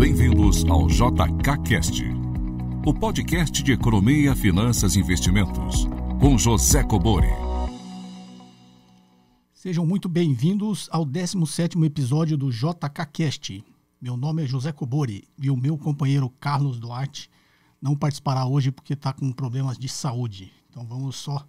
Bem-vindos ao JKCast, o podcast de economia, finanças e investimentos, com José Cobori. Sejam muito bem-vindos ao 17º episódio do JKCast. Meu nome é José Cobori e o meu companheiro Carlos Duarte não participará hoje porque está com problemas de saúde. Então vamos só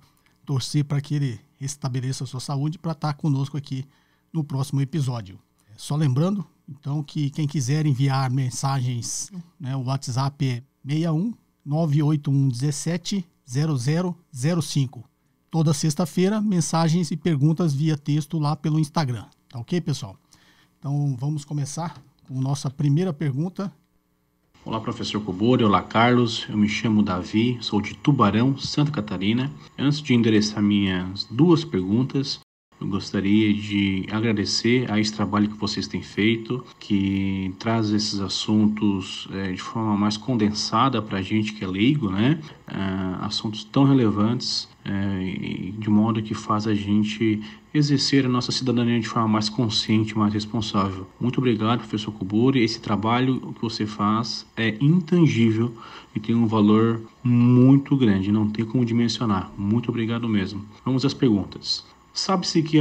torcer para que ele restabeleça a sua saúde para estar conosco aqui no próximo episódio. Só lembrando, então, que quem quiser enviar mensagens, o WhatsApp é 61 981 17 0005. Toda sexta-feira, mensagens e perguntas via texto lá pelo Instagram. Tá ok, pessoal? Então, vamos começar com nossa primeira pergunta. Olá, professor Cobori. Olá, Carlos. Eu me chamo Davi, sou de Tubarão, Santa Catarina. Antes de endereçar minhas duas perguntas, eu gostaria de agradecer a esse trabalho que vocês têm feito, que traz esses assuntos de forma mais condensada para a gente que é leigo, assuntos tão relevantes, de modo que faz a gente exercer a nossa cidadania de forma mais consciente, mais responsável. Muito obrigado, professor Cobori. Esse trabalho que você faz é intangível e tem um valor muito grande, não tem como dimensionar. Muito obrigado mesmo. Vamos às perguntas. Sabe-se que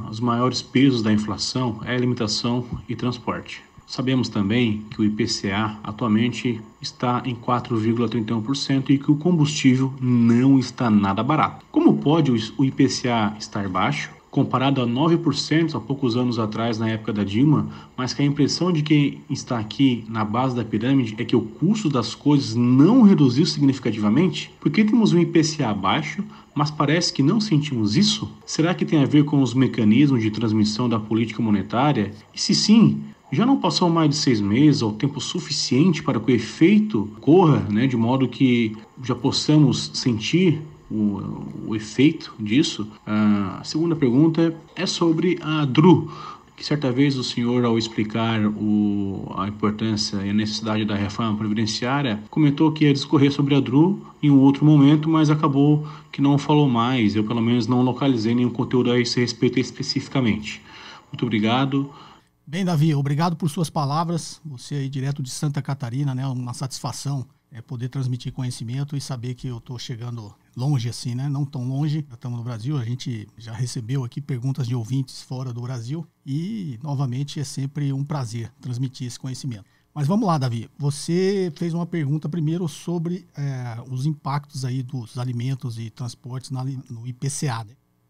os maiores pesos da inflação é alimentação e transporte. Sabemos também que o IPCA atualmente está em 4,31% e que o combustível não está nada barato. Como pode o IPCA estar baixo, comparado a 9% há poucos anos atrás, na época da Dilma, mas que a impressão de quem está aqui na base da pirâmide é que o custo das coisas não reduziu significativamente? Por que temos um IPCA baixo, mas parece que não sentimos isso? Será que tem a ver com os mecanismos de transmissão da política monetária? E se sim, já não passou mais de 6 meses, ou tempo suficiente para que o efeito corra, de modo que já possamos sentir o efeito disso? A segunda pergunta é sobre a DRU, que certa vez o senhor, ao explicar a importância e a necessidade da reforma previdenciária, comentou que ia discorrer sobre a DRU em um outro momento, mas acabou que não falou mais. Eu, pelo menos, não localizei nenhum conteúdo a esse respeito especificamente. Muito obrigado. Bem, Davi, obrigado por suas palavras. Você aí direto de Santa Catarina, uma satisfação poder transmitir conhecimento e saber que eu estou chegando longe assim, não tão longe. Já estamos no Brasil, a gente já recebeu aqui perguntas de ouvintes fora do Brasil e, novamente, é sempre um prazer transmitir esse conhecimento. Mas vamos lá, Davi. Você fez uma pergunta primeiro sobre os impactos aí dos alimentos e transportes no IPCA,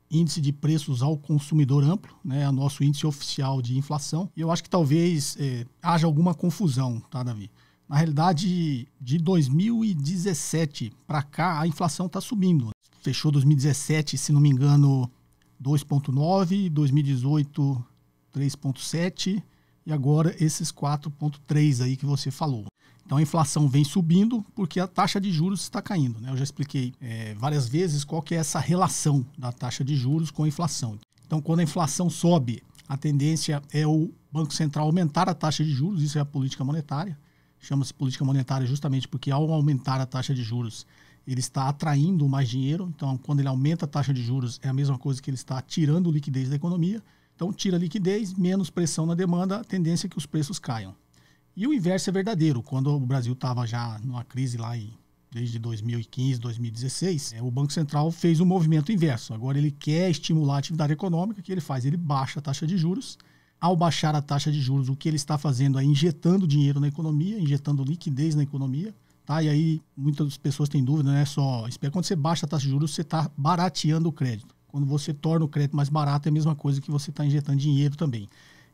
Índice de Preços ao Consumidor Amplo, é o nosso índice oficial de inflação. E eu acho que talvez haja alguma confusão, tá, Davi? Na realidade, de 2017 para cá, a inflação está subindo. Fechou 2017, se não me engano, 2,9%, 2018, 3,7% e agora esses 4,3% aí que você falou. Então a inflação vem subindo porque a taxa de juros está caindo. Eu já expliquei várias vezes qual que é essa relação da taxa de juros com a inflação. Então quando a inflação sobe, a tendência é o Banco Central aumentar a taxa de juros, isso é a política monetária. Chama-se política monetária justamente porque ao aumentar a taxa de juros, ele está atraindo mais dinheiro. Então, quando ele aumenta a taxa de juros, é a mesma coisa que ele está tirando liquidez da economia. Então, tira liquidez, menos pressão na demanda, a tendência é que os preços caiam. E o inverso é verdadeiro. Quando o Brasil estava já numa crise lá desde 2015, 2016, o Banco Central fez um movimento inverso. Agora ele quer estimular a atividade econômica, o que ele faz? Ele baixa a taxa de juros. Ao baixar a taxa de juros, o que ele está fazendo é injetando dinheiro na economia, injetando liquidez na economia. Tá? E aí muitas pessoas têm dúvida, não é só... Quando você baixa a taxa de juros, você está barateando o crédito. Quando você torna o crédito mais barato, é a mesma coisa que você está injetando dinheiro também.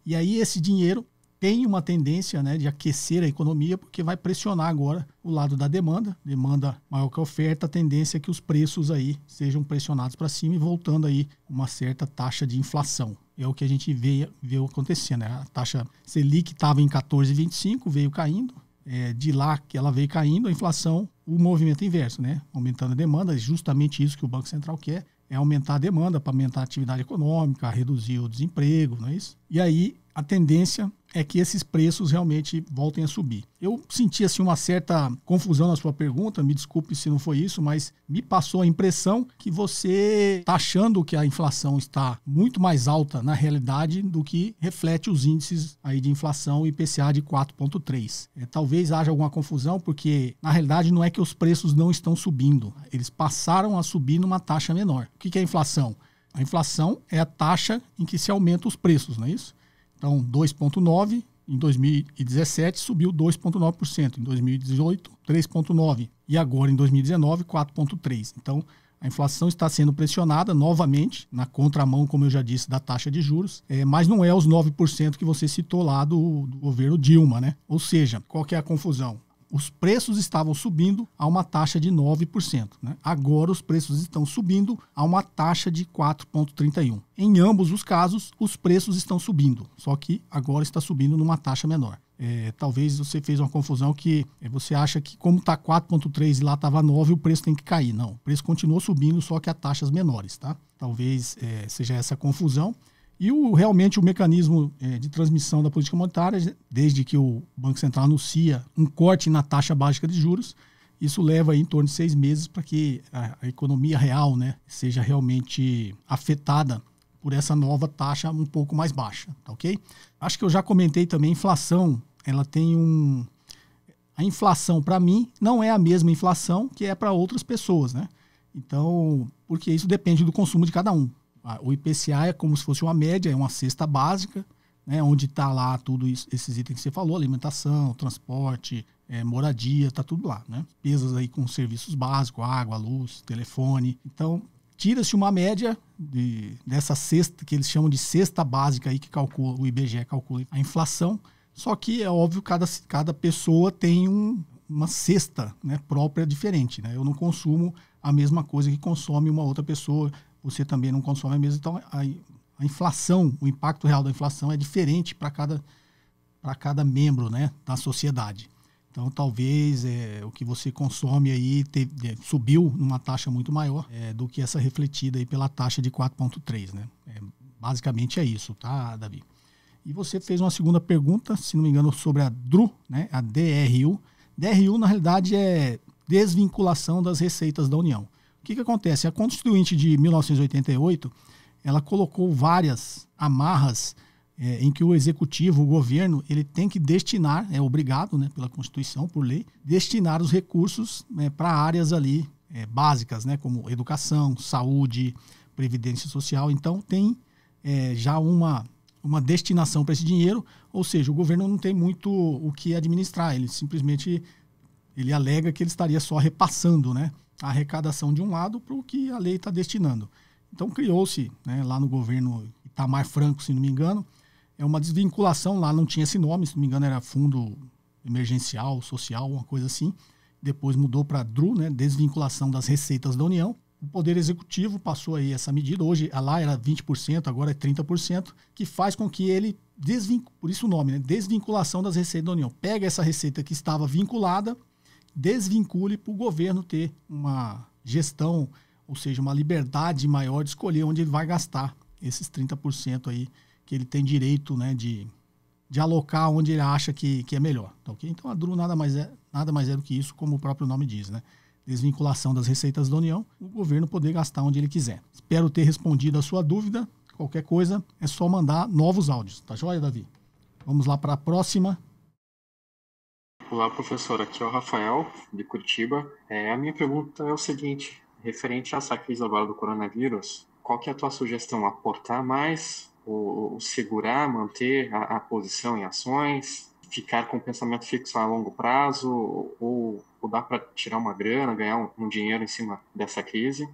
E aí esse dinheiro tem uma tendência de aquecer a economia, porque vai pressionar agora o lado da demanda. Demanda maior que a oferta, a tendência é que os preços aí sejam pressionados para cima e voltando aí uma certa taxa de inflação. É o que a gente veio acontecendo. A taxa Selic estava em 14,25, veio caindo. De lá que ela veio caindo, a inflação, o movimento inverso, aumentando a demanda. É justamente isso que o Banco Central quer, é aumentar a demanda para aumentar a atividade econômica, reduzir o desemprego, não é isso? E aí a tendência é que esses preços realmente voltem a subir. Eu senti assim, uma certa confusão na sua pergunta, me desculpe se não foi isso, mas me passou a impressão que você está achando que a inflação está muito mais alta na realidade do que reflete os índices aí de inflação IPCA de 4,3. Talvez haja alguma confusão, porque na realidade não é que os preços não estão subindo, eles passaram a subir numa taxa menor. O que é a inflação? A inflação é a taxa em que se aumentam os preços, não é isso? Então, 2,9%, em 2017 subiu 2,9%, em 2018, 3,9%, e agora em 2019, 4,3%. Então, a inflação está sendo pressionada novamente, na contramão, como eu já disse, da taxa de juros, mas não é os 9% que você citou lá do governo Dilma, né? Ou seja, qual que é a confusão? Os preços estavam subindo a uma taxa de 9%. Né? Agora os preços estão subindo a uma taxa de 4,31%. Em ambos os casos, os preços estão subindo, só que agora está subindo numa taxa menor. Talvez você fez uma confusão que você acha que como está 4,3 e lá estava 9, o preço tem que cair. Não, o preço continuou subindo, só que a taxas menores. Tá? Talvez seja essa confusão. E realmente o mecanismo de transmissão da política monetária, desde que o Banco Central anuncia um corte na taxa básica de juros, isso leva aí em torno de 6 meses para que a economia real, né, seja realmente afetada por essa nova taxa um pouco mais baixa, tá ok? Acho que eu já comentei também, a inflação, ela tem a inflação para mim não é a mesma inflação que é para outras pessoas, né? Então, porque isso depende do consumo de cada um. O IPCA é como se fosse uma média, é uma cesta básica, né, onde está lá tudo isso, esses itens que você falou, alimentação, transporte, moradia, está tudo lá. Né? Despesas aí com serviços básicos, água, luz, telefone. Então, tira-se uma média dessa cesta, que eles chamam de cesta básica, aí que calcula, o IBGE calcula a inflação, só que é óbvio que cada pessoa tem uma cesta, né, própria diferente. Né? Eu não consumo a mesma coisa que consome uma outra pessoa, você também não consome a mesma. Então, a inflação, o impacto real da inflação é diferente para cada membro, né, da sociedade. Então, talvez o que você consome aí subiu numa taxa muito maior do que essa refletida aí pela taxa de 4,3, né? Basicamente é isso, tá, Davi? E você fez uma segunda pergunta, se não me engano, sobre a DRU, né, a DRU. DRU, na realidade, é desvinculação das receitas da União. O que acontece? A Constituinte de 1988, ela colocou várias amarras em que o executivo, o governo, ele tem que destinar, é obrigado, né, pela Constituição, por lei, destinar os recursos para áreas ali básicas, né, como educação, saúde, previdência social. Então, tem já uma destinação para esse dinheiro, ou seja, o governo não tem muito o que administrar, ele simplesmente alega que ele estaria só repassando, né, a arrecadação de um lado para o que a lei está destinando. Então criou-se, né, lá no governo Itamar Franco, se não me engano, uma desvinculação, lá não tinha esse nome, se não me engano era Fundo Emergencial, Social, uma coisa assim. Depois mudou para DRU, né, desvinculação das receitas da União. O Poder Executivo passou aí essa medida, hoje lá era 20%, agora é 30%, que faz com que ele, por isso o nome, né, desvinculação das receitas da União. Pega essa receita que estava vinculada, desvincule para o governo ter uma gestão, ou seja, uma liberdade maior de escolher onde ele vai gastar esses 30% aí que ele tem direito, né, de alocar onde ele acha que é melhor. Tá, okay? Então a DRU nada mais é do que isso, como o próprio nome diz, né? Desvinculação das receitas da União, o governo poder gastar onde ele quiser. Espero ter respondido a sua dúvida. Qualquer coisa é só mandar novos áudios. Tá joia, Davi? Vamos lá para a próxima. Olá, professor. Aqui é o Rafael, de Curitiba. A minha pergunta é o seguinte, referente a essa crise agora do coronavírus, qual que é a tua sugestão? Aportar mais, ou segurar, manter a posição em ações, ficar com o pensamento fixo a longo prazo, ou dá para tirar uma grana, ganhar um dinheiro em cima dessa crise?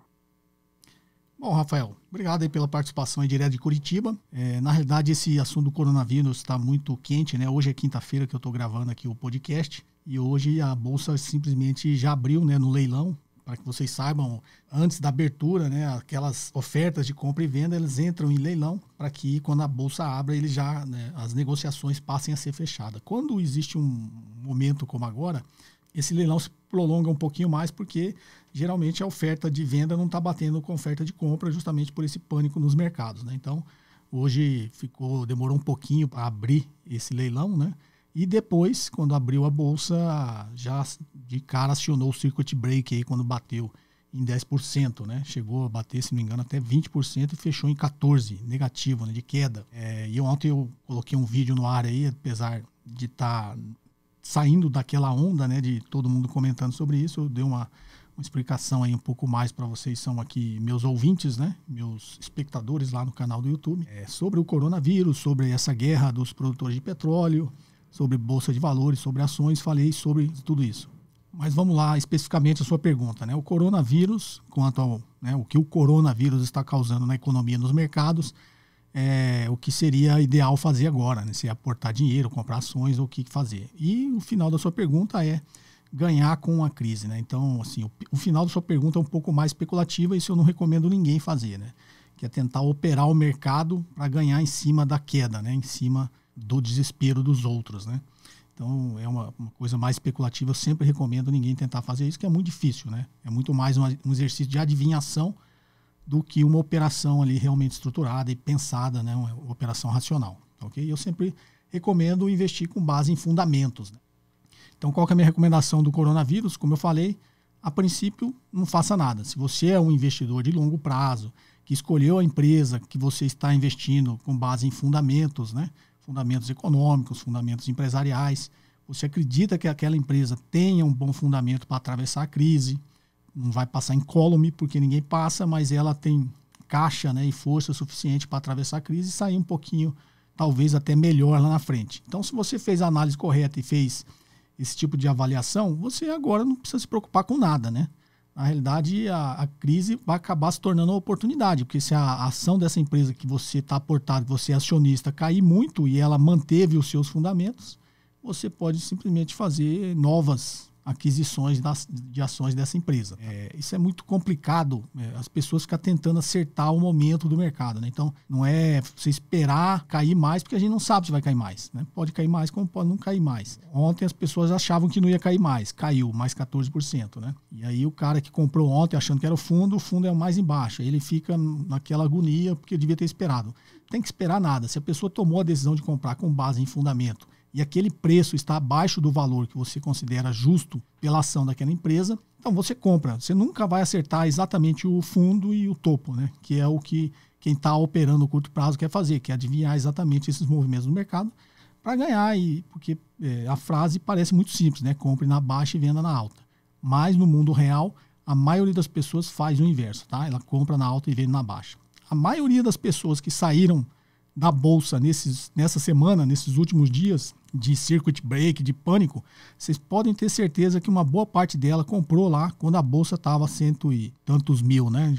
Bom, Rafael, obrigado aí pela participação aí direto de Curitiba. Na realidade, esse assunto do coronavírus está muito quente, né? Hoje é quinta-feira que eu estou gravando aqui o podcast e hoje a Bolsa simplesmente já abriu, né, no leilão. Para que vocês saibam, antes da abertura, né, aquelas ofertas de compra e venda, eles entram em leilão para que quando a Bolsa abra, ele já, né, as negociações passem a ser fechadas. Quando existe um momento como agora, esse leilão se prolonga um pouquinho mais porque geralmente a oferta de venda não está batendo com a oferta de compra justamente por esse pânico nos mercados, né? Então, hoje demorou um pouquinho para abrir esse leilão, né? E depois, quando abriu a bolsa, já de cara acionou o circuit break aí quando bateu em 10%, né? Chegou a bater, se não me engano, até 20% e fechou em 14%, negativo, né? De queda. E ontem eu coloquei um vídeo no ar aí, apesar de estar saindo daquela onda, né? De todo mundo comentando sobre isso, eu dei uma explicação aí um pouco mais para vocês, são aqui meus ouvintes, né? Meus espectadores lá no canal do YouTube, sobre o coronavírus, sobre essa guerra dos produtores de petróleo, sobre bolsa de valores, sobre ações, falei sobre tudo isso. Mas vamos lá, especificamente a sua pergunta, né? O coronavírus, quanto ao, né, o que o coronavírus está causando na economia e nos mercados, o que seria ideal fazer agora, né? Se aportar dinheiro, comprar ações, ou o que fazer. E o final da sua pergunta é ganhar com a crise, né? Então, assim, o final da sua pergunta é um pouco mais especulativa, isso eu não recomendo ninguém fazer, né? Que é tentar operar o mercado para ganhar em cima da queda, né? Em cima do desespero dos outros, né? Então, é uma coisa mais especulativa. Eu sempre recomendo ninguém tentar fazer isso, que é muito difícil, né? É muito mais um exercício de adivinhação do que uma operação ali realmente estruturada e pensada, né? Uma operação racional, ok? Eu sempre recomendo investir com base em fundamentos, né? Então, qual que é a minha recomendação do coronavírus? Como eu falei, a princípio, não faça nada. Se você é um investidor de longo prazo, que escolheu a empresa que você está investindo com base em fundamentos, né? Fundamentos econômicos, fundamentos empresariais, você acredita que aquela empresa tenha um bom fundamento para atravessar a crise, não vai passar incólume, porque ninguém passa, mas ela tem caixa, né, e força suficiente para atravessar a crise e sair um pouquinho, talvez até melhor lá na frente. Então, se você fez a análise correta e fez esse tipo de avaliação, você agora não precisa se preocupar com nada, né? Na realidade, a crise vai acabar se tornando uma oportunidade, porque se a ação dessa empresa que você está aportado, que você é acionista, cair muito e ela manteve os seus fundamentos, você pode simplesmente fazer novas aquisições de ações dessa empresa. Isso é muito complicado, as pessoas ficam tentando acertar o momento do mercado, né? Então, não é você esperar cair mais, porque a gente não sabe se vai cair mais, né? Pode cair mais, como pode não cair mais. Ontem as pessoas achavam que não ia cair mais, caiu mais 14%, né? E aí o cara que comprou ontem achando que era o fundo é o mais embaixo, aí ele fica naquela agonia porque devia ter esperado. Não tem que esperar nada, se a pessoa tomou a decisão de comprar com base em fundamento, e aquele preço está abaixo do valor que você considera justo pela ação daquela empresa, então você compra. Você nunca vai acertar exatamente o fundo e o topo, né? Que é o que quem está operando no curto prazo quer fazer, que é adivinhar exatamente esses movimentos do mercado para ganhar. Porque a frase parece muito simples, né? Compre na baixa e venda na alta. Mas no mundo real, a maioria das pessoas faz o inverso, tá? Ela compra na alta e vende na baixa. A maioria das pessoas que saíram da bolsa nessa semana, nesses últimos dias de circuit break, de pânico, vocês podem ter certeza que uma boa parte dela comprou lá quando a bolsa estava 100 e tantos mil, né?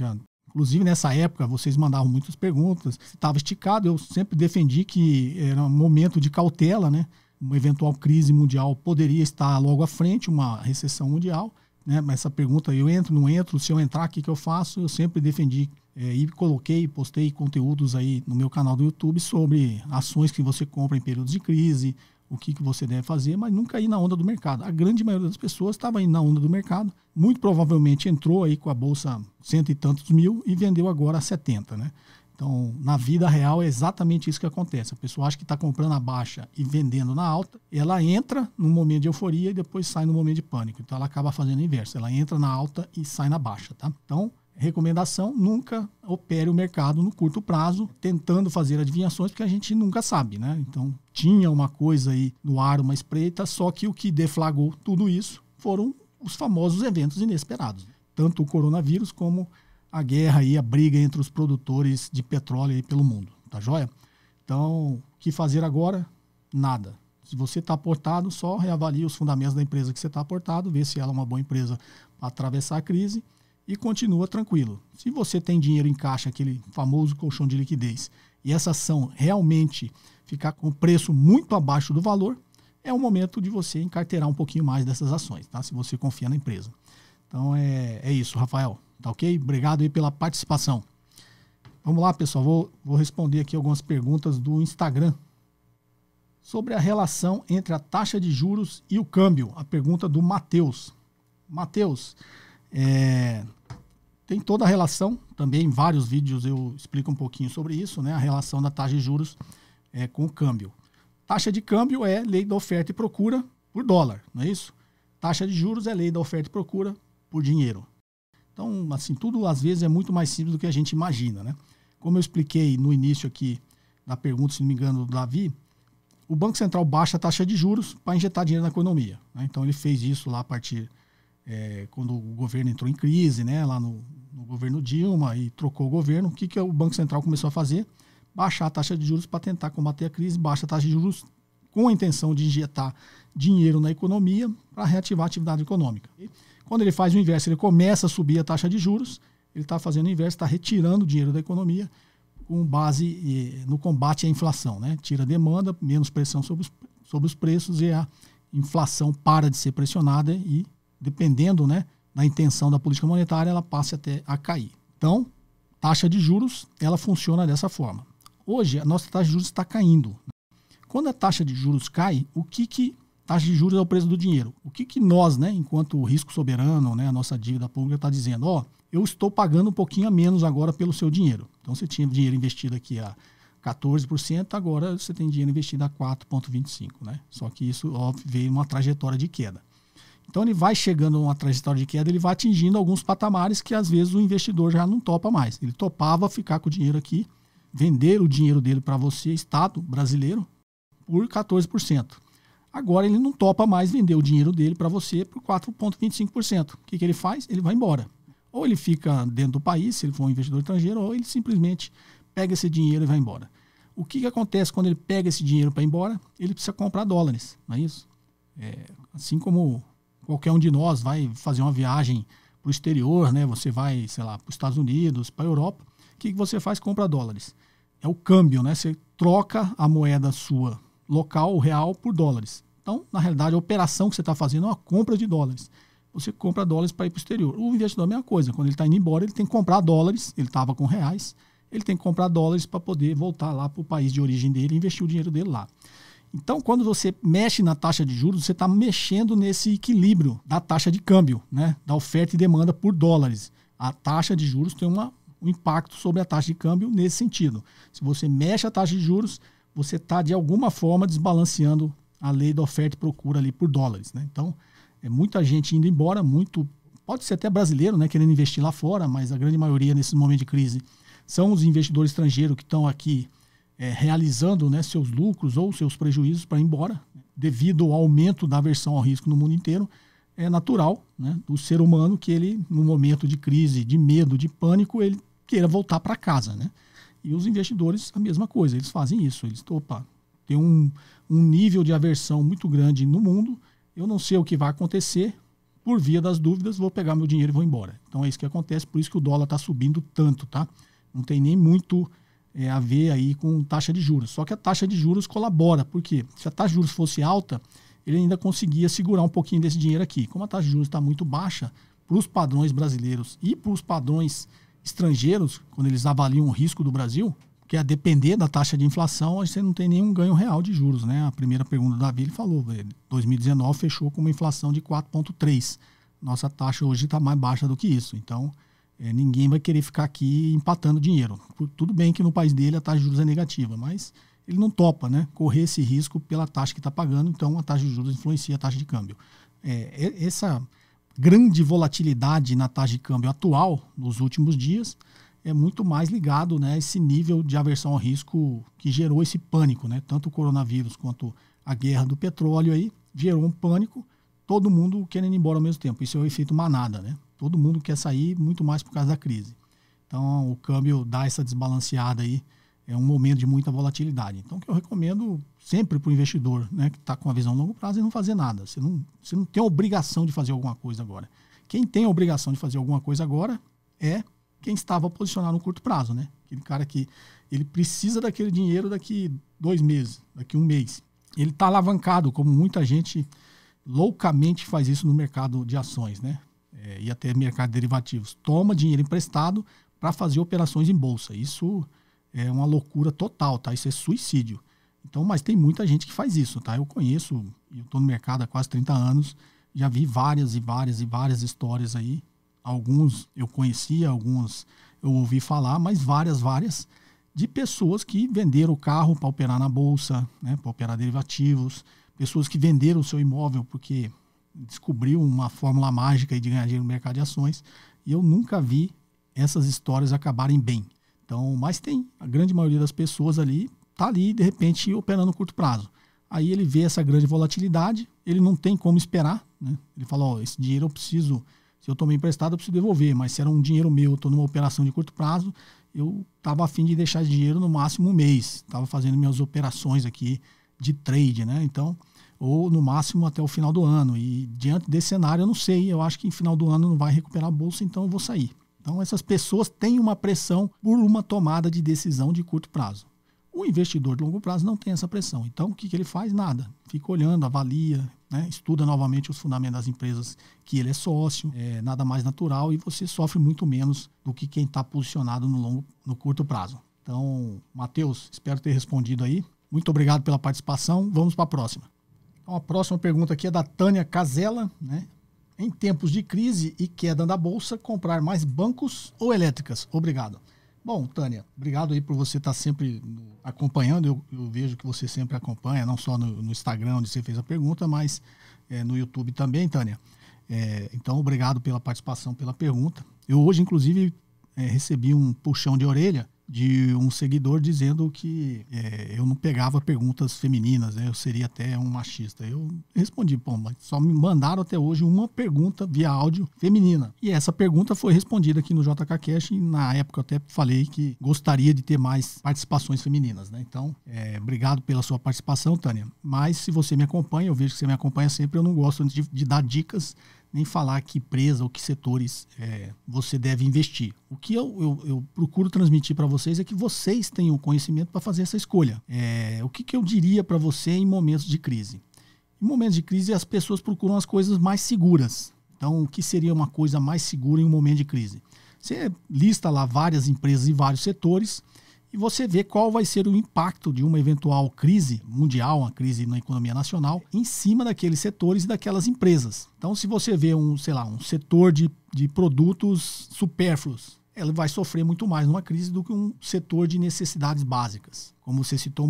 Inclusive nessa época vocês mandavam muitas perguntas, estava esticado, eu sempre defendi que era um momento de cautela, né? Uma eventual crise mundial poderia estar logo à frente, uma recessão mundial, né? Mas essa pergunta, eu entro, não entro, se eu entrar, o que eu faço? Eu sempre defendi e postei conteúdos aí no meu canal do YouTube sobre ações que você compra em períodos de crise, o que você deve fazer, mas nunca ir na onda do mercado. A grande maioria das pessoas estava indo na onda do mercado, muito provavelmente entrou aí com a bolsa 100 e tantos mil e vendeu agora a 70, né? Então, na vida real é exatamente isso que acontece. A pessoa acha que está comprando a baixa e vendendo na alta, ela entra num momento de euforia e depois sai no momento de pânico. Então, ela acaba fazendo o inverso. Ela entra na alta e sai na baixa, tá? Então, recomendação, nunca opere o mercado no curto prazo, tentando fazer adivinhações, porque a gente nunca sabe, né? Então, tinha uma coisa aí no ar, uma espreita, só que o que deflagrou tudo isso foram os famosos eventos inesperados. Tanto o coronavírus como a guerra e a briga entre os produtores de petróleo aí pelo mundo, tá joia? Então, o que fazer agora? Nada. Se você está aportado, só reavalie os fundamentos da empresa que você está aportado, vê se ela é uma boa empresa para atravessar a crise e continua tranquilo. Se você tem dinheiro em caixa, aquele famoso colchão de liquidez, e essa ação realmente ficar com o preço muito abaixo do valor, é o momento de você encarteirar um pouquinho mais dessas ações, tá? Se você confia na empresa. Então é isso, Rafael. Tá ok? Obrigado aí pela participação. Vamos lá, pessoal. Vou responder aqui algumas perguntas do Instagram sobre a relação entre a taxa de juros e o câmbio. A pergunta do Matheus. Matheus, tem toda a relação, também em vários vídeos eu explico um pouquinho sobre isso, né? A relação da taxa de juros com o câmbio. Taxa de câmbio é lei da oferta e procura por dólar, não é isso? Taxa de juros é lei da oferta e procura por dinheiro. Então, assim, tudo às vezes é muito mais simples do que a gente imagina, né? Como eu expliquei no início aqui da pergunta, se não me engano, do Davi, o Banco Central baixa a taxa de juros para injetar dinheiro na economia, né? Então, ele fez isso lá a partir quando o governo entrou em crise, né? Lá no governo Dilma e trocou o governo. O que o Banco Central começou a fazer? Baixar a taxa de juros para tentar combater a crise, baixa a taxa de juros com a intenção de injetar dinheiro na economia para reativar a atividade econômica. Quando ele faz o inverso, ele começa a subir a taxa de juros, ele está fazendo o inverso, está retirando dinheiro da economia com base no combate à inflação, né? Tira a demanda, menos pressão sobre os preços e a inflação para de ser pressionada e, dependendo, né, da intenção da política monetária, ela passa até a cair. Então, taxa de juros, ela funciona dessa forma. Hoje, a nossa taxa de juros está caindo. Quando a taxa de juros cai, taxa de juros é o preço do dinheiro. O que nós, né, enquanto risco soberano, né, a nossa dívida pública está dizendo? Eu estou pagando um pouquinho a menos agora pelo seu dinheiro. Então, você tinha dinheiro investido aqui a 14%, agora você tem dinheiro investido a 4,25%. Né? Só que isso, óbvio, veio uma trajetória de queda. Então, ele vai chegando a uma trajetória de queda, ele vai atingindo alguns patamares que, às vezes, o investidor já não topa mais. Ele topava ficar com o dinheiro aqui, vender o dinheiro dele para você, Estado brasileiro, por 14%. Agora ele não topa mais vender o dinheiro dele para você por 4,25%. O que ele faz? Ele vai embora. Ou ele fica dentro do país, se ele for um investidor estrangeiro, ou ele simplesmente pega esse dinheiro e vai embora. O que acontece quando ele pega esse dinheiro para ir embora? Ele precisa comprar dólares, não é isso? Assim como qualquer um de nós vai fazer uma viagem para o exterior, né? Você vai, sei lá, para os Estados Unidos, para a Europa, o que você faz? Compra dólares. É o câmbio, né? Você troca a moeda sua local, o real, por dólares. Então, na realidade, a operação que você está fazendo é uma compra de dólares. Você compra dólares para ir para o exterior. O investidor é a mesma coisa. Quando ele está indo embora, ele tem que comprar dólares. Ele estava com reais. Ele tem que comprar dólares para poder voltar lá para o país de origem dele e investir o dinheiro dele lá. Então, quando você mexe na taxa de juros, você está mexendo nesse equilíbrio da taxa de câmbio, né? Da oferta e demanda por dólares. A taxa de juros tem um impacto sobre a taxa de câmbio nesse sentido. Se você mexe a taxa de juros, você está, de alguma forma, desbalanceando a lei da oferta e procura ali por dólares, né? Então, muita gente indo embora, pode ser até brasileiro, né, querendo investir lá fora, mas a grande maioria, nesse momento de crise, são os investidores estrangeiros que estão aqui realizando, né, seus lucros ou seus prejuízos para ir embora, devido ao aumento da aversão ao risco no mundo inteiro. É natural, né, do ser humano que ele, no momento de crise, de medo, de pânico, ele queira voltar para casa, né? E os investidores, a mesma coisa, eles fazem isso. Eles, tem um nível de aversão muito grande no mundo, eu não sei o que vai acontecer, por via das dúvidas, vou pegar meu dinheiro e vou embora. Então é isso que acontece, por isso que o dólar está subindo tanto, tá? Não tem nem muito a ver aí com taxa de juros. Só que a taxa de juros colabora, porque se a taxa de juros fosse alta, ele ainda conseguia segurar um pouquinho desse dinheiro aqui. Como a taxa de juros está muito baixa, para os padrões brasileiros e para os padrões estrangeiros, quando eles avaliam o risco do Brasil, que a depender da taxa de inflação, você não tem nenhum ganho real de juros, né? A primeira pergunta do Davi, ele falou, 2019 fechou com uma inflação de 4,3%. Nossa taxa hoje está mais baixa do que isso. Então, ninguém vai querer ficar aqui empatando dinheiro. Tudo bem que no país dele a taxa de juros é negativa, mas ele não topa, né, correr esse risco pela taxa que está pagando, então a taxa de juros influencia a taxa de câmbio. Essa grande volatilidade na taxa de câmbio atual, nos últimos dias, é muito mais ligado, né, a esse nível de aversão ao risco que gerou esse pânico, né? Tanto o coronavírus quanto a guerra do petróleo aí gerou um pânico, todo mundo querendo ir embora ao mesmo tempo. Isso é o efeito manada, né? Todo mundo quer sair muito mais por causa da crise. Então o câmbio dá essa desbalanceada aí, é um momento de muita volatilidade. Então o que eu recomendo sempre para o investidor, né, que está com a visão a longo prazo, é não fazer nada. Você não tem a obrigação de fazer alguma coisa agora. Quem tem a obrigação de fazer alguma coisa agora é quem estava posicionado no curto prazo, né? Aquele cara que ele precisa daquele dinheiro daqui 2 meses, daqui 1 mês. Ele está alavancado, como muita gente loucamente faz isso no mercado de ações, né? E até mercado de derivativos. Toma dinheiro emprestado para fazer operações em bolsa. Isso é uma loucura total, tá? Isso é suicídio. Então, mas tem muita gente que faz isso, tá? Eu conheço, eu estou no mercado há quase 30 anos, já vi várias histórias aí. Alguns eu conhecia, alguns eu ouvi falar, mas várias de pessoas que venderam o carro para operar na bolsa, né, para operar derivativos, pessoas que venderam o seu imóvel porque descobriu uma fórmula mágica de ganhar dinheiro no mercado de ações, e eu nunca vi essas histórias acabarem bem. Então, mas tem, a grande maioria das pessoas ali está ali, de repente, operando no curto prazo. Aí ele vê essa grande volatilidade, ele não tem como esperar, né? Ele fala, ó, esse dinheiro eu preciso, se eu tomei emprestado eu preciso devolver, mas se era um dinheiro meu, eu estou numa operação de curto prazo, eu estava a fim de deixar esse dinheiro no máximo um mês, estava fazendo minhas operações aqui de trade, né? Então, ou no máximo até o final do ano. E diante desse cenário, eu não sei, eu acho que no final do ano não vai recuperar a bolsa, então eu vou sair. Então, essas pessoas têm uma pressão por uma tomada de decisão de curto prazo. O investidor de longo prazo não tem essa pressão. Então, o que ele faz? Nada. Fica olhando, avalia, né? Estuda novamente os fundamentos das empresas que ele é sócio, nada mais natural, e você sofre muito menos do que quem está posicionado no curto prazo. Então, Matheus, espero ter respondido aí. Muito obrigado pela participação. Vamos para a próxima. Então, a próxima pergunta aqui é da Tânia Casella, né? Em tempos de crise e queda da bolsa, comprar mais bancos ou elétricas? Obrigado. Bom, Tânia, obrigado aí por você estar sempre acompanhando. Eu vejo que você sempre acompanha, não só no Instagram, onde você fez a pergunta, mas no YouTube também, Tânia. Então, obrigado pela participação, pela pergunta. Eu hoje, inclusive, recebi um puxão de orelha de um seguidor dizendo que eu não pegava perguntas femininas, né? Eu seria até um machista. Eu respondi, pô, mas só me mandaram até hoje uma pergunta via áudio feminina. E essa pergunta foi respondida aqui no JK Cash, e na época eu até falei que gostaria de ter mais participações femininas, né? Então, obrigado pela sua participação, Tânia. Mas se você me acompanha, eu vejo que você me acompanha sempre, eu não gosto de dar dicas nem falar que empresa ou que setores você deve investir. O que eu procuro transmitir para vocês é que vocês tenham conhecimento para fazer essa escolha. O que eu diria para você em momentos de crise? Em momentos de crise, as pessoas procuram as coisas mais seguras. Então, o que seria uma coisa mais segura em um momento de crise? Você lista lá várias empresas e vários setores e você vê qual vai ser o impacto de uma eventual crise mundial, uma crise na economia nacional, em cima daqueles setores e daquelas empresas. Então, se você vê um setor de produtos supérfluos, ele vai sofrer muito mais numa crise do que um setor de necessidades básicas. Como você citou,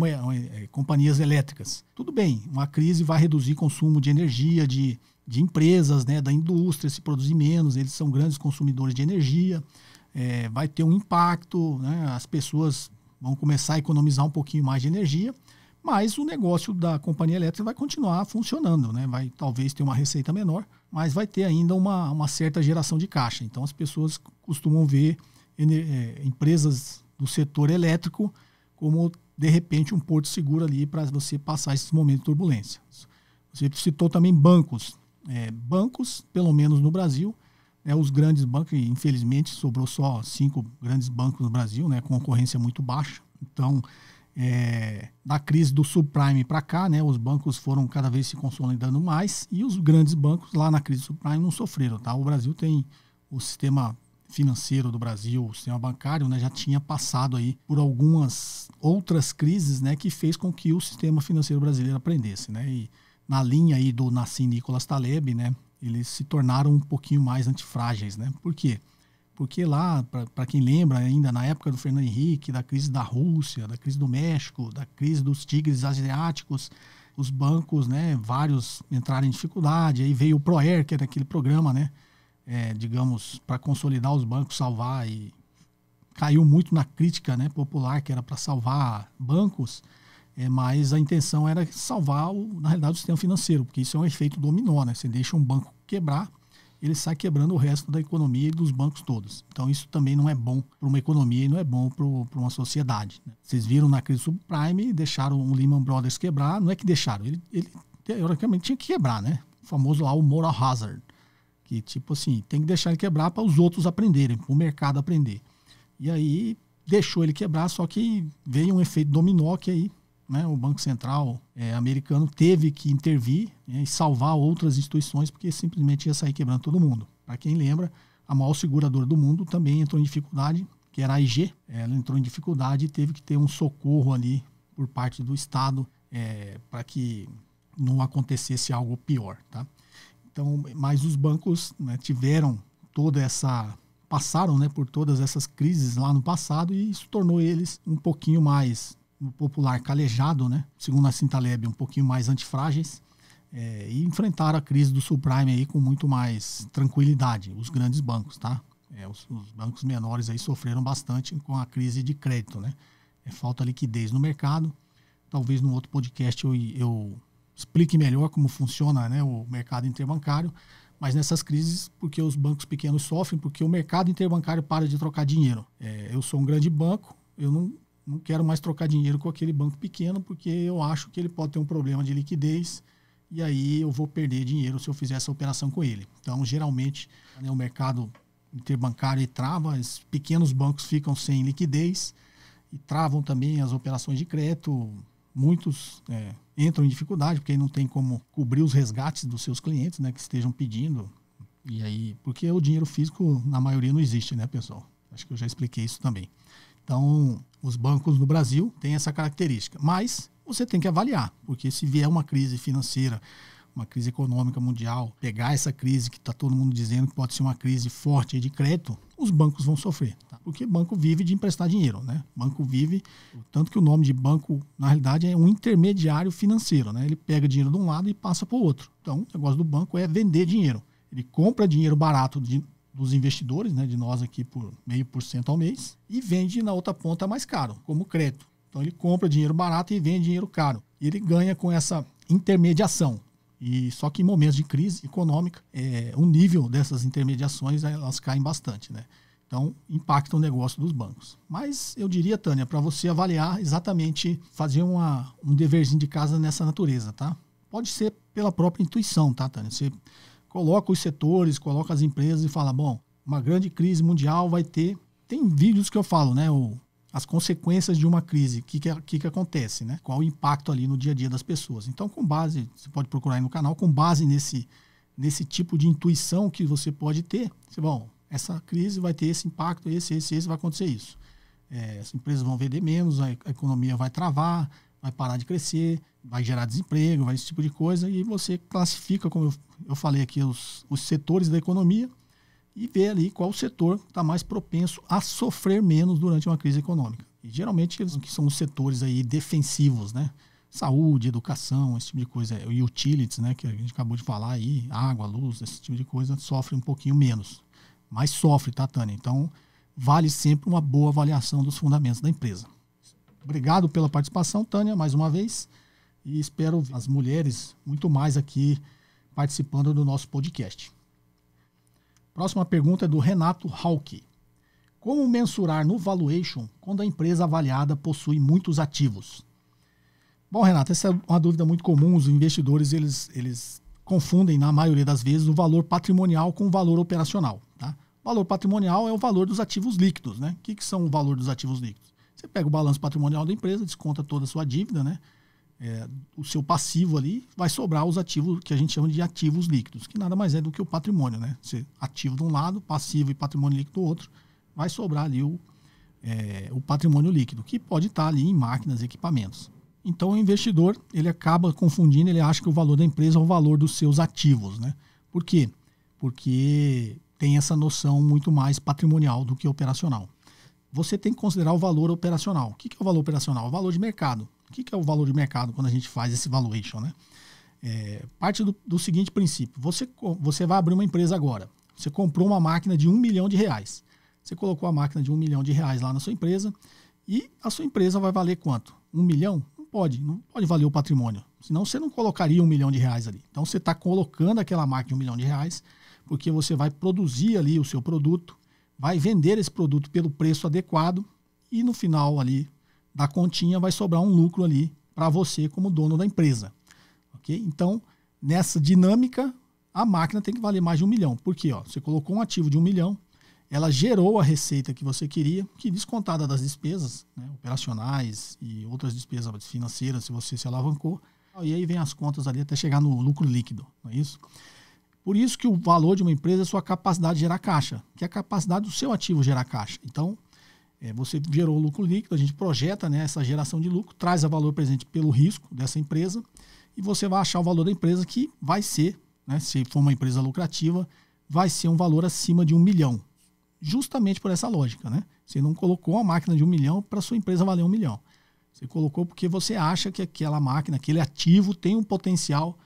companhias elétricas. Tudo bem, uma crise vai reduzir consumo de energia, de empresas, né, da indústria, se produzir menos, eles são grandes consumidores de energia. Vai ter um impacto, né? As pessoas vão começar a economizar um pouquinho mais de energia, mas o negócio da companhia elétrica vai continuar funcionando, né? Vai talvez ter uma receita menor, mas vai ter ainda uma certa geração de caixa. Então as pessoas costumam ver empresas do setor elétrico como, de repente, um porto seguro ali para você passar esses momentos de turbulência. Você citou também bancos. Bancos, pelo menos no Brasil, os grandes bancos, infelizmente, sobrou só 5 grandes bancos no Brasil, né, com concorrência muito baixa. Então, da crise do subprime para cá, né, os bancos foram cada vez se consolidando mais e os grandes bancos lá na crise do subprime não sofreram. Tá? O Brasil tem o sistema financeiro do Brasil, o sistema bancário, né, já tinha passado aí por algumas outras crises, né, que fez com que o sistema financeiro brasileiro aprendesse. Né? E na linha aí do Nassim Nicholas Taleb, né, eles se tornaram um pouquinho mais antifrágeis, né? Por quê? Porque lá, para quem lembra ainda, na época do Fernando Henrique, da crise da Rússia, da crise do México, da crise dos tigres asiáticos, os bancos, né, vários entraram em dificuldade, aí veio o ProAir, que era aquele programa, né, digamos, para consolidar os bancos, salvar, e caiu muito na crítica, né, popular, que era para salvar bancos, mas a intenção era salvar, na realidade, o sistema financeiro, porque isso é um efeito dominó, né? Você deixa um banco quebrar, ele sai quebrando o resto da economia e dos bancos todos. Então isso também não é bom para uma economia e não é bom para uma sociedade. Né? Vocês viram na crise subprime, deixaram o Lehman Brothers quebrar, não é que deixaram, ele teoricamente tinha que quebrar, né? O famoso lá, o moral hazard, que tipo assim, tem que deixar ele quebrar para os outros aprenderem, para o mercado aprender. E aí deixou ele quebrar, só que veio um efeito dominó que aí, né, o Banco Central americano teve que intervir, né, e salvar outras instituições, porque simplesmente ia sair quebrando todo mundo. Para quem lembra, a maior seguradora do mundo também entrou em dificuldade, que era a AIG. Ela entrou em dificuldade e teve que ter um socorro ali por parte do Estado para que não acontecesse algo pior. Tá? Então, mas os bancos, né, tiveram toda essa passaram, né, por todas essas crises lá no passado e isso tornou eles um pouquinho mais, no popular, calejado, né, segundo a Cintaleb, um pouquinho mais antifrágeis, e enfrentaram a crise do subprime aí com muito mais tranquilidade, os grandes bancos, tá? Os bancos menores aí sofreram bastante com a crise de crédito, né? Falta liquidez no mercado. Talvez no outro podcast eu explique melhor como funciona, né, o mercado interbancário, mas nessas crises, porque os bancos pequenos sofrem, porque o mercado interbancário para de trocar dinheiro. Eu sou um grande banco, eu não quero mais trocar dinheiro com aquele banco pequeno, porque eu acho que ele pode ter um problema de liquidez, e aí eu vou perder dinheiro se eu fizer essa operação com ele. Então, geralmente, né, o mercado interbancário trava, os pequenos bancos ficam sem liquidez e travam também as operações de crédito. Muitos entram em dificuldade porque não tem como cobrir os resgates dos seus clientes, né, que estejam pedindo. E aí, porque o dinheiro físico, na maioria, não existe, né, pessoal? Acho que eu já expliquei isso também. Então, os bancos no Brasil têm essa característica. Mas você tem que avaliar, porque se vier uma crise financeira, uma crise econômica mundial, pegar essa crise que está todo mundo dizendo que pode ser uma crise forte de crédito, os bancos vão sofrer, tá? Porque banco vive de emprestar dinheiro, né? Banco vive, tanto que o nome de banco, na realidade, é um intermediário financeiro, né? Ele pega dinheiro de um lado e passa para o outro. Então, o negócio do banco é vender dinheiro. Ele compra dinheiro barato dos investidores, né, de nós aqui por 0,5% ao mês, e vende na outra ponta mais caro, como crédito. Então ele compra dinheiro barato e vende dinheiro caro. E ele ganha com essa intermediação. E só que em momentos de crise econômica, o nível dessas intermediações elas caem bastante, né? Então impacta o negócio dos bancos. Mas eu diria, Tânia, para você avaliar exatamente, fazer um deverzinho de casa nessa natureza, tá? Pode ser pela própria intuição, tá, Tânia? Você coloca os setores, coloca as empresas e fala, bom, uma grande crise mundial vai ter... Tem vídeos que eu falo, né? As consequências de uma crise, o que acontece, né? Qual o impacto ali no dia a dia das pessoas. Então, com base, você pode procurar aí no canal, com base nesse tipo de intuição que você pode ter, bom, essa crise vai ter esse impacto, esse vai acontecer isso. As empresas vão vender menos, a economia vai travar, vai parar de crescer, vai gerar desemprego, vai esse tipo de coisa, e você classifica, como eu falei aqui, os setores da economia, e ver ali qual setor está mais propenso a sofrer menos durante uma crise econômica. E geralmente eles que são os setores aí defensivos, né? Saúde, educação, esse tipo de coisa, e utilities, né, que a gente acabou de falar aí, água, luz, esse tipo de coisa, sofre um pouquinho menos. Mas sofre, tá, Tânia? Então, vale sempre uma boa avaliação dos fundamentos da empresa. Obrigado pela participação, Tânia, mais uma vez, e espero as mulheres muito mais aqui participando do nosso podcast. Próxima pergunta é do Renato Hauck. Como mensurar no valuation quando a empresa avaliada possui muitos ativos? Bom, Renato, essa é uma dúvida muito comum. Os investidores eles confundem, na maioria das vezes, o valor patrimonial com o valor operacional. Tá? O valor patrimonial é o valor dos ativos líquidos. Né? O que são o valor dos ativos líquidos? Você pega o balanço patrimonial da empresa, desconta toda a sua dívida, né? O seu passivo ali, vai sobrar os ativos que a gente chama de ativos líquidos, que nada mais é do que o patrimônio, né? Você ativo de um lado, passivo e patrimônio líquido do outro, vai sobrar ali o patrimônio líquido, que pode estar ali em máquinas e equipamentos. Então o investidor, ele acaba confundindo, ele acha que o valor da empresa é o valor dos seus ativos, né? Por quê? Porque tem essa noção muito mais patrimonial do que operacional. Você tem que considerar o valor operacional. O que é o valor operacional? O valor de mercado. O que é o valor de mercado quando a gente faz esse valuation, né? Parte do seguinte princípio. Você vai abrir uma empresa agora. Você comprou uma máquina de R$1 milhão. Você colocou a máquina de R$1 milhão lá na sua empresa e a sua empresa vai valer quanto? 1 milhão? Não pode valer o patrimônio. Senão você não colocaria R$1 milhão ali. Então você está colocando aquela máquina de R$1 milhão porque você vai produzir ali o seu produto, vai vender esse produto pelo preço adequado e no final ali da continha vai sobrar um lucro ali para você como dono da empresa. Okay? Então, nessa dinâmica, a máquina tem que valer mais de R$1 milhão. Por quê? Você colocou um ativo de R$1 milhão, ela gerou a receita que você queria, que descontada das despesas, né, operacionais e outras despesas financeiras, se você se alavancou, e aí vem as contas ali até chegar no lucro líquido, não é isso? Por isso que o valor de uma empresa é a sua capacidade de gerar caixa, que é a capacidade do seu ativo gerar caixa. Então, você gerou o lucro líquido, a gente projeta, né, essa geração de lucro, traz a valor presente pelo risco dessa empresa e você vai achar o valor da empresa que vai ser, né, se for uma empresa lucrativa, vai ser um valor acima de R$1 milhão. justamente por essa lógica, né? Você não colocou uma máquina de 1 milhão para sua empresa valer 1 milhão. Você colocou porque você acha que aquela máquina, aquele ativo tem um potencial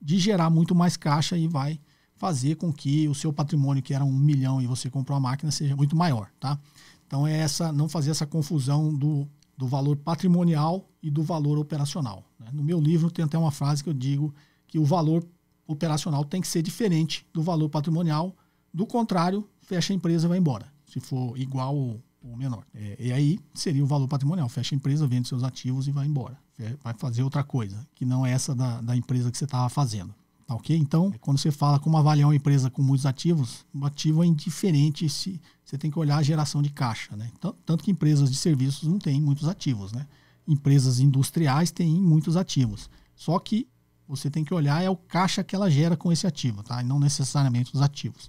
de gerar muito mais caixa e vai fazer com que o seu patrimônio, que era 1 milhão e você comprou a máquina, seja muito maior, tá? Então não fazer essa confusão do valor patrimonial e do valor operacional, né? No meu livro tem até uma frase que eu digo que o valor operacional tem que ser diferente do valor patrimonial, do contrário, fecha a empresa e vai embora, se for igual ou menor. E aí seria o valor patrimonial, fecha a empresa, vende seus ativos e vai embora, vai fazer outra coisa, que não é essa da empresa que você estava fazendo. Tá, ok? Então, quando você fala como avaliar uma empresa com muitos ativos, o ativo é indiferente, se você tem que olhar a geração de caixa, né? Tanto que empresas de serviços não têm muitos ativos, né? Empresas industriais têm muitos ativos. Só que você tem que olhar o caixa que ela gera com esse ativo, tá? E não necessariamente os ativos.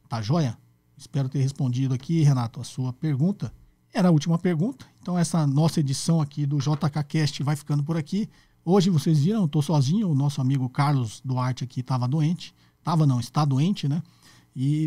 Tá joia? Espero ter respondido aqui, Renato, a sua pergunta. Era a última pergunta. Então, essa nossa edição aqui do JKCast vai ficando por aqui. Hoje, vocês viram, eu estou sozinho, o nosso amigo Carlos Duarte aqui estava doente. Está doente, né?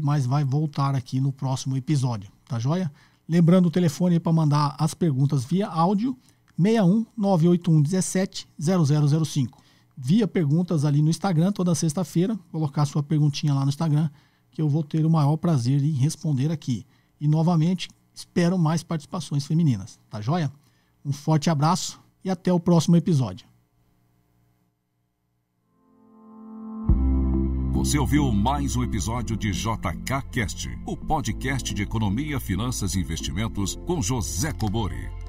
Mas vai voltar aqui no próximo episódio, tá joia? Lembrando o telefone para mandar as perguntas via áudio, 61 981 17 0005. Via perguntas ali no Instagram, toda sexta-feira, colocar sua perguntinha lá no Instagram, que eu vou ter o maior prazer em responder aqui. E, novamente, espero mais participações femininas, tá joia? Um forte abraço e até o próximo episódio. Você ouviu mais um episódio de JKCast, o podcast de economia, finanças e investimentos com José Cobori.